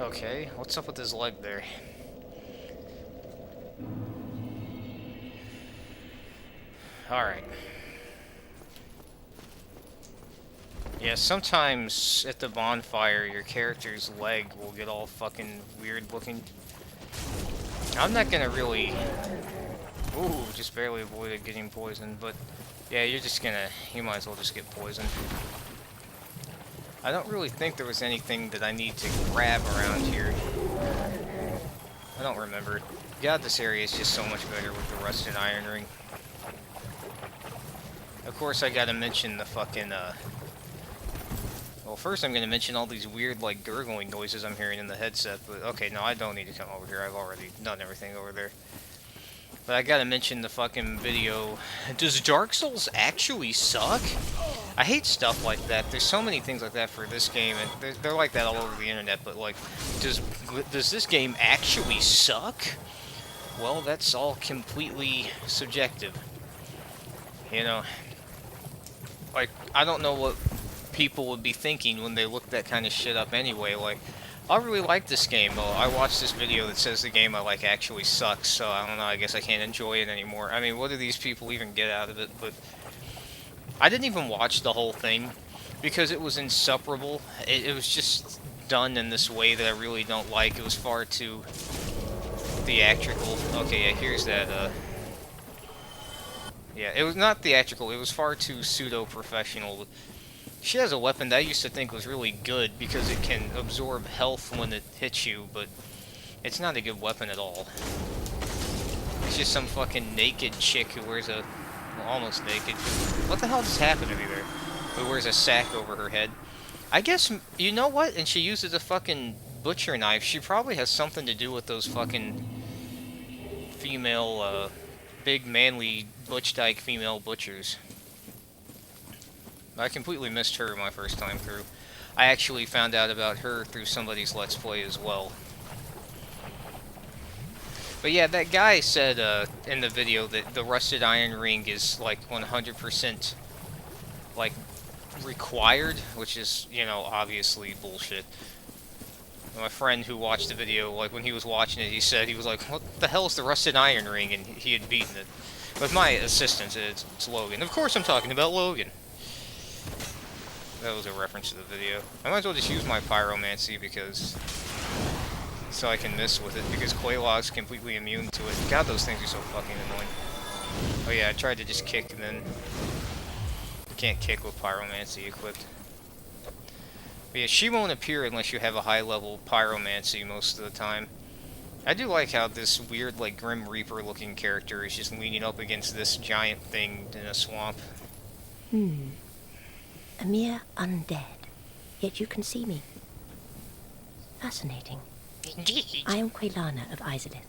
Okay, what's up with his leg there? Alright. Yeah, sometimes at the bonfire, your character's leg will get all fucking weird looking. I'm not gonna really... Ooh, just barely avoided getting poisoned, but... Yeah, you're just gonna... You might as well just get poisoned. I don't really think there was anything that I need to grab around here. I don't remember. God, this area is just so much better with the rusted iron ring. Of course, I gotta mention the fucking, Well, first I'm gonna mention all these weird, like, gurgling noises I'm hearing in the headset, but okay, no, I don't need to come over here. I've already done everything over there. But I gotta mention the fucking video. Does Dark Souls actually suck? I hate stuff like that. There's so many things like that for this game, and they're like that all over the internet, but, like, does this game actually suck? Well, that's all completely subjective. You know, like, I don't know what people would be thinking when they look that kind of shit up anyway. Like, I really like this game. Well, I watched this video that says the game I like actually sucks, so I don't know, I guess I can't enjoy it anymore. I mean, what do these people even get out of it? But I didn't even watch the whole thing because it was insufferable. It was just done in this way that I really don't like. It was far too theatrical. Okay, yeah, here's that, yeah, it was not theatrical, it was far too pseudo-professional. She has a weapon that I used to think was really good because it can absorb health when it hits you, but it's not a good weapon at all. It's just some fucking naked chick who wears a... well, almost naked. What the hell just happened to me there? Who wears a sack over her head. I guess, you know what? And she uses a fucking butcher knife. She probably has something to do with those fucking female, big manly Butch Dyke female butchers. I completely missed her my first time through. I actually found out about her through somebody's Let's Play as well. But yeah, that guy said in the video that the rusted iron ring is like 100% like required, which is, you know, obviously bullshit. My friend who watched the video, like when he was watching it, he said, he was like, what the hell is the rusted iron ring? And he had beaten it. With my assistant, it's Logan. Of course I'm talking about Logan. That was a reference to the video. I might as well just use my pyromancy because... so I can miss with it, because Quelaag's completely immune to it. God, those things are so fucking annoying. Oh yeah, I tried to just kick and then... you can't kick with pyromancy equipped. But yeah, she won't appear unless you have a high level pyromancy most of the time. I do like how this weird, like, Grim Reaper looking character is just leaning up against this giant thing in a swamp. A mere undead, yet you can see me. Fascinating. Indeed. I am Quelana of Izalith.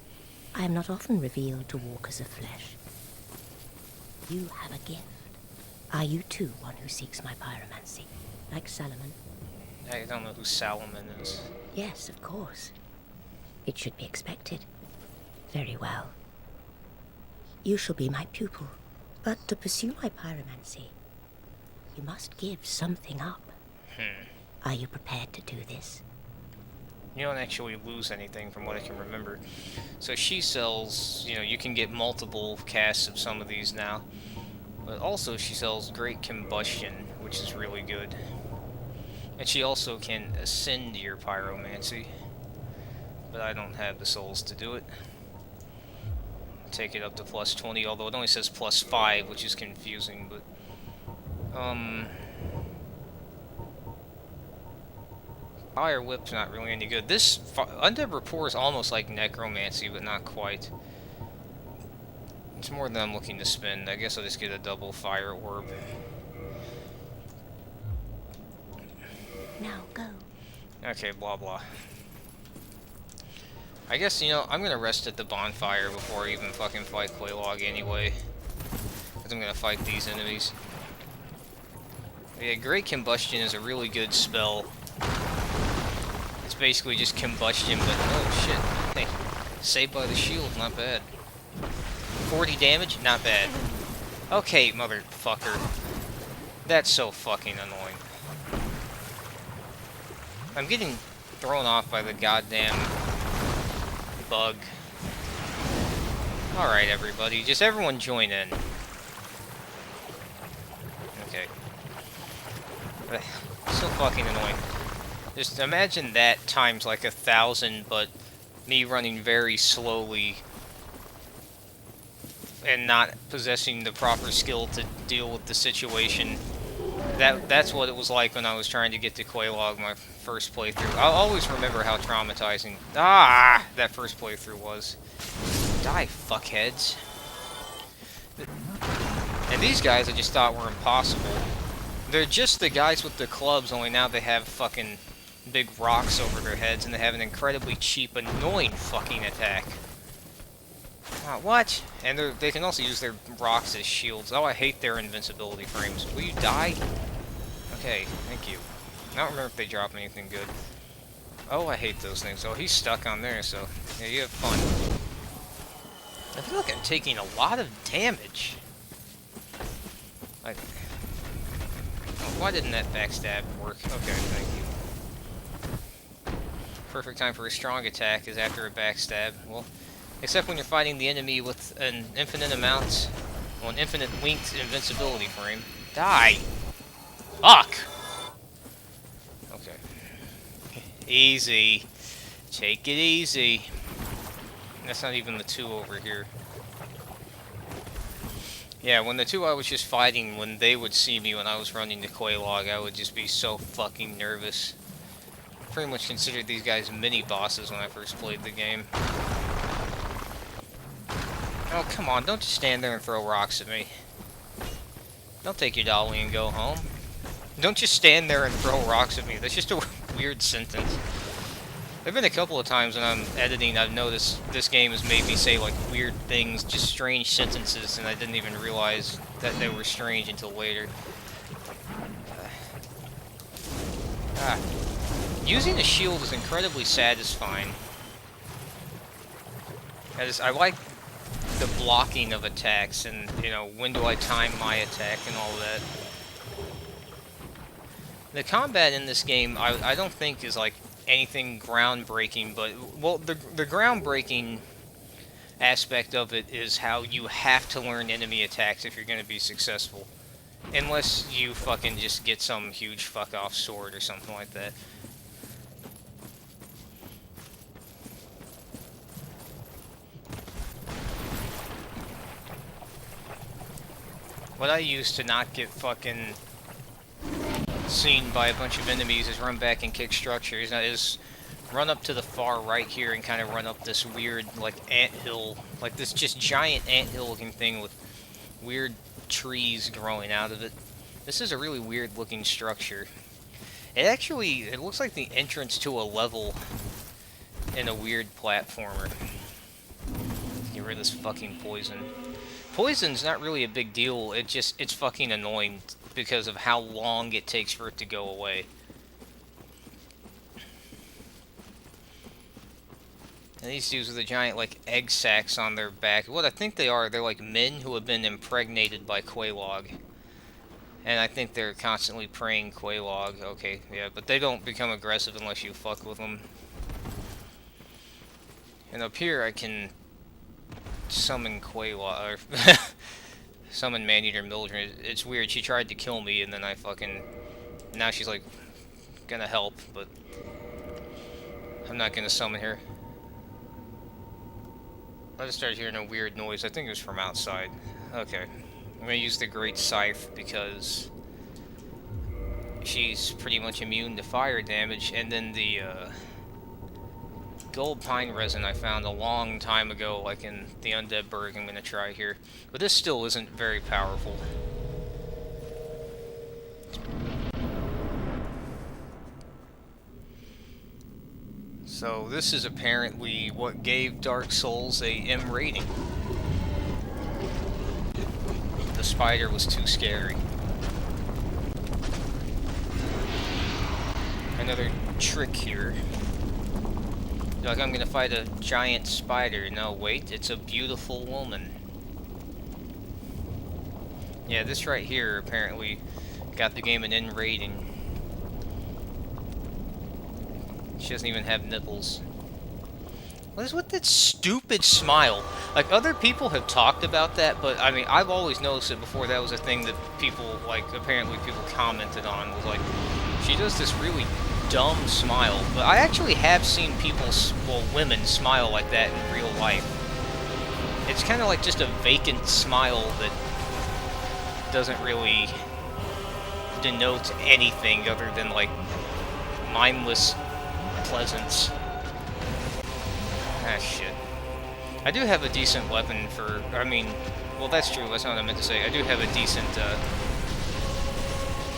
I am not often revealed to walkers of flesh. You have a gift. Are you too one who seeks my pyromancy, like Salomon? I don't know who Salomon is. Yes, of course. It should be expected. Very well. You shall be my pupil, but to pursue my pyromancy, you must give something up. Are you prepared to do this? You don't actually lose anything from what I can remember. So she sells, you know, you can get multiple casts of some of these now. But also she sells Great Combustion, which is really good. And she also can ascend your pyromancy. But I don't have the souls to do it. Take it up to plus 20, although it only says plus 5, which is confusing, but... Fire Whip's not really any good. This Undead Rapport is almost like Necromancy, but not quite. It's more than I'm looking to spend. I guess I'll just get a double Fire Orb. Now go. Okay, blah blah. I guess, you know, I'm gonna rest at the bonfire before I even fucking fight Quelaag anyway. Because I'm gonna fight these enemies. Yeah, Great Combustion is a really good spell. It's basically just combustion, but oh shit. Hey, saved by the shield, not bad. 40 damage, not bad. Okay, motherfucker. That's so fucking annoying. I'm getting thrown off by the goddamn bug. Alright, everybody. Just everyone join in. Okay. So fucking annoying. Just imagine that times like 1,000, but me running very slowly and not possessing the proper skill to deal with the situation. That's what it was like when I was trying to get to Quelaag my first playthrough. I'll always remember how traumatizing that first playthrough was. Die, fuckheads. And these guys I just thought were impossible. They're just the guys with the clubs, only now they have fucking big rocks over their heads and they have an incredibly cheap, annoying fucking attack. What? And they can also use their rocks as shields. Oh, I hate their invincibility frames. Will you die? Okay, thank you. I don't remember if they drop anything good. Oh, I hate those things. Oh, he's stuck on there, so yeah, you have fun. I feel like I'm taking a lot of damage. Like, why didn't that backstab work? Okay, thank you. Perfect time for a strong attack is after a backstab. Well, except when you're fighting the enemy with an infinite amount, well, an infinite linked invincibility frame. Die! Fuck! Okay. Easy. Take it easy. That's not even the two over here. Yeah, when the two I was just fighting, when they would see me when I was running to Quelaag, I would just be so fucking nervous. Pretty much considered these guys mini-bosses when I first played the game. Oh, come on, don't just stand there and throw rocks at me. Don't take your dolly and go home. Don't just stand there and throw rocks at me. That's just a weird sentence. There have been a couple of times when I'm editing, I've noticed this game has made me say, like, weird things, just strange sentences, and I didn't even realize that they were strange until later. Using a shield is incredibly satisfying. I like the blocking of attacks, and, you know, when do I time my attack and all that. The combat in this game, I don't think is, like, anything groundbreaking, but, well, the groundbreaking aspect of it is how you have to learn enemy attacks if you're going to be successful. Unless you fucking just get some huge fuck-off sword or something like that. What I use to not get fucking seen by a bunch of enemies is run back and kick structures. That is, run up to the far right here and kind of run up this weird, like, anthill, like this just giant anthill looking thing with weird trees growing out of it. This is a really weird looking structure. It looks like the entrance to a level in a weird platformer. Get rid of this fucking poison. Poison's not really a big deal, it's fucking annoying because of how long it takes for it to go away. And these dudes with the giant, like, egg sacs on their back, what I think they are, they're like men who have been impregnated by Quelaag. And I think they're constantly praying Quelaag. Okay, yeah, but they don't become aggressive unless you fuck with them. And up here I can summon Quelaag, or summon Maneater Mildred. It's weird, she tried to kill me and then now she's like, gonna help, but I'm not gonna summon her. I just started hearing a weird noise, I think it was from outside. Okay, I'm gonna use the Great Scythe because she's pretty much immune to fire damage, and then the gold pine resin I found a long time ago, like in the Undead Burg, I'm gonna try here. But this still isn't very powerful. So this is apparently what gave Dark Souls a M rating. The spider was too scary. Another trick here. Like, I'm gonna fight a giant spider. No, wait, it's a beautiful woman. Yeah, this right here apparently got the game an N rating. She doesn't even have nipples. What is with that stupid smile? Like, other people have talked about that, but, I mean, I've always noticed it before. That was a thing that people, like, apparently people commented on, was like, she does this really dumb smile. But I actually have seen people, well, women smile like that in real life. It's kind of like just a vacant smile that doesn't really denote anything other than, like, mindless pleasance. Ah, shit. I do have a decent weapon for... I mean... Well, that's true. That's not what I meant to say. I do have a decent,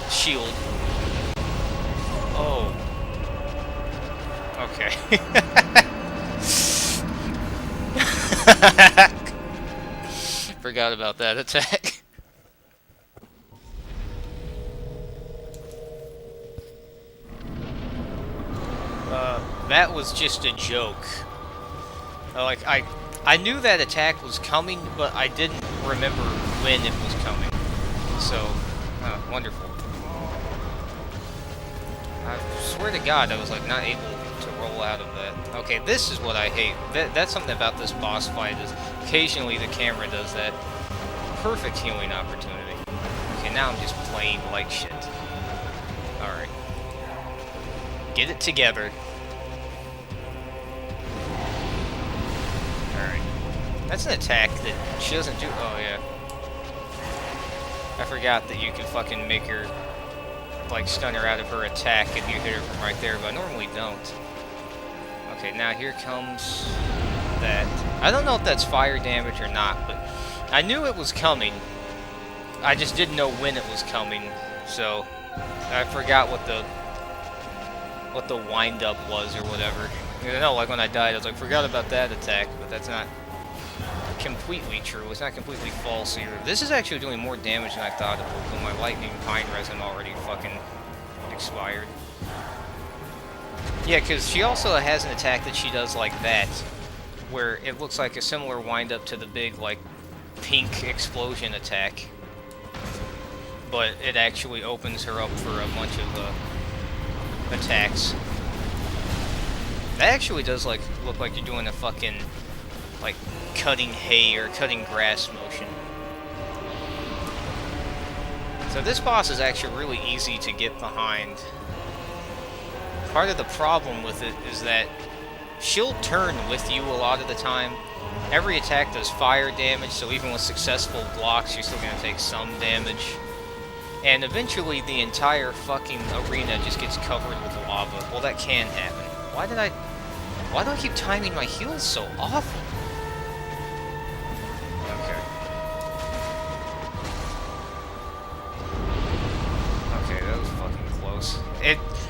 shield. Oh. Okay. Forgot about that attack. That was just a joke. Like, I knew that attack was coming, but I didn't remember when it was coming. So, wonderful. I swear to God, I was, like, not able to roll out of that. Okay, this is what I hate. That's something about this boss fight, is occasionally the camera does that. Perfect healing opportunity. Okay, now I'm just playing like shit. Alright. Get it together. Alright. That's an attack that she doesn't do. Oh, yeah. I forgot that you can fucking make her, like, stun her out of her attack if you hit her from right there, but I normally don't. Okay, now here comes that. I don't know if that's fire damage or not, but I knew it was coming. I just didn't know when it was coming, so I forgot what the wind-up was or whatever. You know, like when I died, I was like, forgot about that attack, but that's not completely true. It's not completely false either. This is actually doing more damage than I thought it would, but my lightning pine resin already fucking expired. Yeah, because she also has an attack that she does like that, where it looks like a similar wind-up to the big, like, pink explosion attack. But it actually opens her up for a bunch of attacks. That actually does, like, look like you're doing a fucking, like, cutting hay or cutting grass motion. So this boss is actually really easy to get behind. Part of the problem with it is that she'll turn with you a lot of the time. Every attack does fire damage, so even with successful blocks, you're still going to take some damage. And eventually, the entire fucking arena just gets covered with lava. Well, that can happen. Why do I keep timing my heals so awful? Okay. Okay, that was fucking close.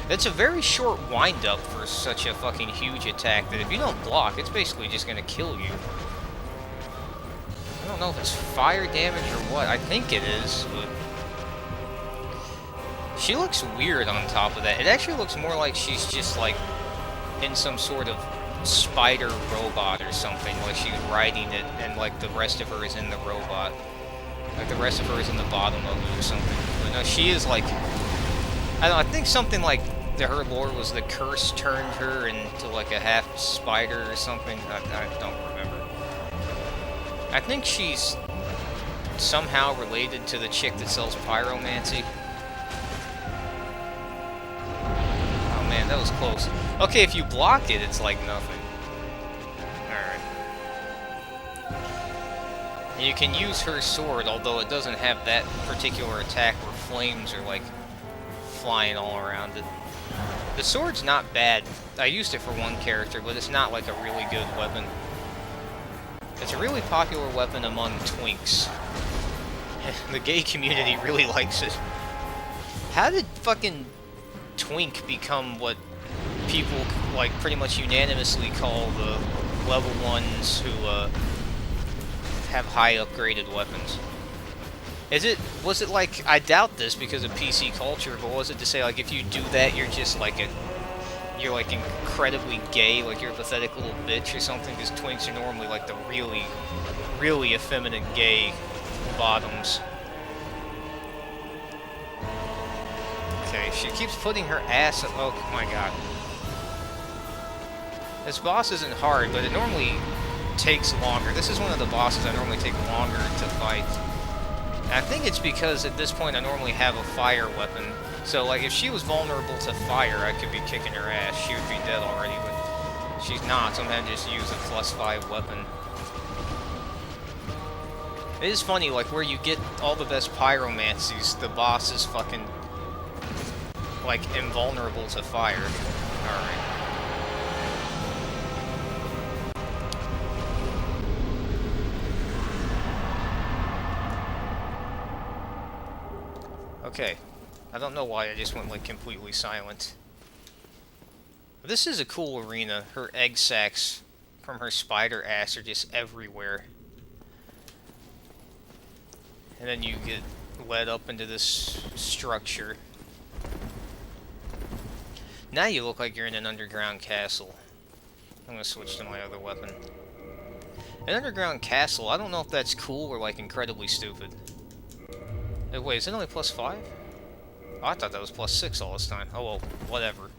It's a very short wind-up for such a fucking huge attack that if you don't block, it's basically just gonna kill you. I don't know if it's fire damage or what. I think it is, but... She looks weird on top of that. It actually looks more like she's just, like, in some sort of spider robot or something. Like she's riding it, and, like, the rest of her is in the robot. Like, the rest of her is in the bottom of it or something. But no, she is, like... I don't know, I think something like her lore was the curse turned her into, like, a half spider or something. I don't remember. I think she's somehow related to the chick that sells pyromancy. That was close. Okay, if you block it, it's like nothing. Alright. You can use her sword, although it doesn't have that particular attack where flames are, like, flying all around it. The sword's not bad. I used it for one character, but it's not, like, a really good weapon. It's a really popular weapon among twinks. The gay community really likes it. How did fucking... twink become what people, like, pretty much unanimously call the level 1s who, have high upgraded weapons? Was it like, I doubt this because of PC culture, but was it to say, like, if you do that, you're just, like, you're, like, incredibly gay, like, you're a pathetic little bitch or something, because twinks are normally, like, the really, really effeminate gay bottoms. Okay, she keeps putting her ass... Oh my god. This boss isn't hard, but it normally takes longer. This is one of the bosses I normally take longer to fight. And I think it's because at this point I normally have a fire weapon. So, like, if she was vulnerable to fire, I could be kicking her ass. She would be dead already, but she's not, so I'm gonna just use a +5 weapon. It is funny, like, where you get all the best pyromancies, the boss is fucking, like, invulnerable to fire. Alright. Okay. I don't know why I just went, like, completely silent. But this is a cool arena. Her egg sacs from her spider ass are just everywhere. And then you get led up into this structure. Now you look like you're in an underground castle. I'm gonna switch to my other weapon. An underground castle, I don't know if that's cool or, like, incredibly stupid. Wait, is it only +5? Oh, I thought that was +6 all this time. Oh well, whatever.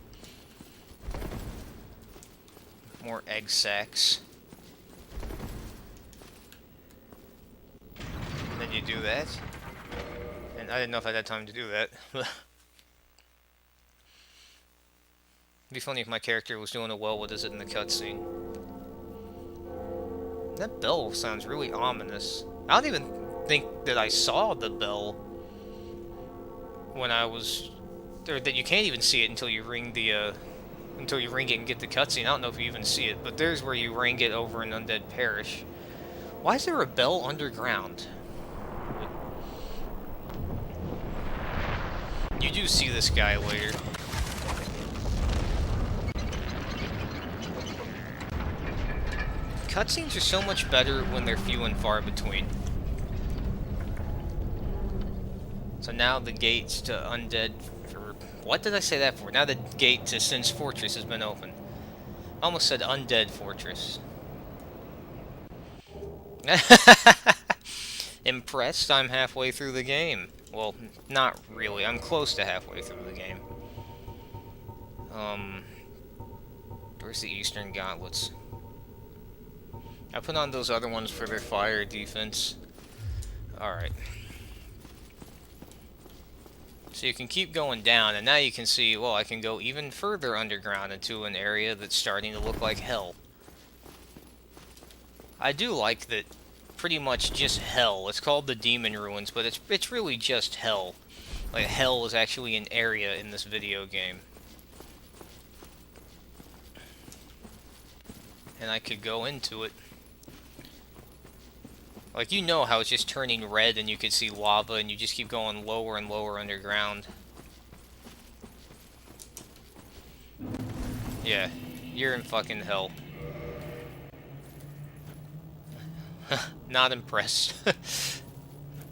More egg sacs. And then you do that. And I didn't know if I had time to do that. It'd be funny if my character was doing a well what is it in the cutscene. That bell sounds really ominous. I don't even think that I saw the bell when I was... Or that you can't even see it until you ring the, until you ring it and get the cutscene. I don't know if you even see it, but there's where you ring it over in Undead Parish. Why is there a bell underground? You do see this guy later. Cutscenes are so much better when they're few and far between. So now the gates to Undead... What did I say that for? Now the gate to Sin's Fortress has been opened. I almost said Undead Fortress. Impressed? I'm halfway through the game. Well, not really. I'm close to halfway through the game. Where's the Eastern Gauntlets? I put on those other ones for their fire defense. Alright. So you can keep going down, and now you can see, well, I can go even further underground into an area that's starting to look like hell. I do like that pretty much just hell. It's called the Demon Ruins, but it's really just hell. Like, hell is actually an area in this video game. And I could go into it. Like, you know how it's just turning red and you can see lava and you just keep going lower and lower underground. Yeah, you're in fucking hell. Not impressed.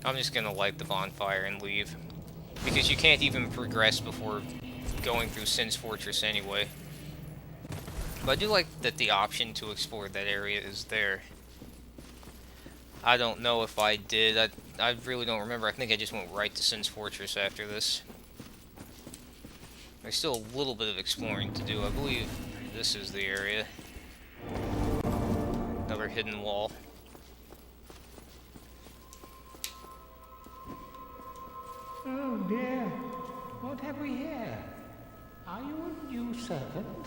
I'm just gonna light the bonfire and leave. Because you can't even progress before going through Sin's Fortress anyway. But I do like that the option to explore that area is there. I don't know if I did. I really don't remember. I think I just went right to Sin's Fortress after this. There's still a little bit of exploring to do. I believe this is the area. Another hidden wall. Oh dear, what have we here? Are you a new servant?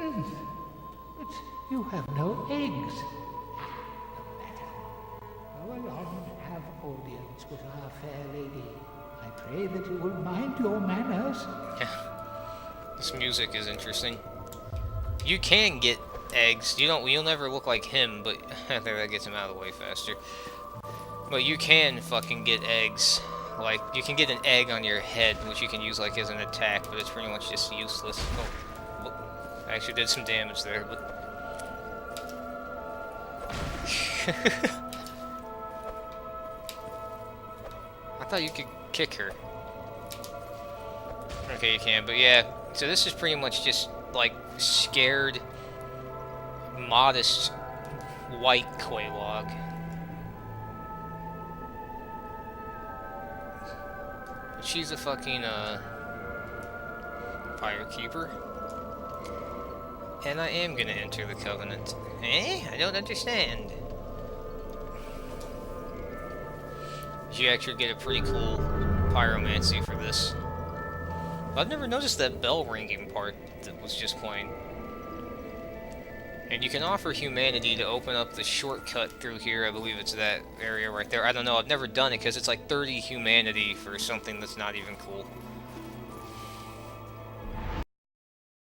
But you have no eggs. No matter. Go along and have audience with our fair lady. I pray that you will mind your manners. Yeah. This music is interesting. You can get eggs. You'll never look like him, but there, that gets him out of the way faster. But you can fucking get eggs. Like, you can get an egg on your head, which you can use, like, as an attack, but it's pretty much just useless. Oh, I actually did some damage there, but... I thought you could kick her. Okay, you can, but yeah. So this is pretty much just, like, scared, modest, white Quelaag. She's a fucking, Firekeeper. And I am gonna enter the Covenant. Eh? I don't understand. You actually get a pretty cool pyromancy for this. I've never noticed that bell ringing part that was just playing. And you can offer humanity to open up the shortcut through here. I believe it's that area right there. I don't know, I've never done it because it's like 30 humanity for something that's not even cool.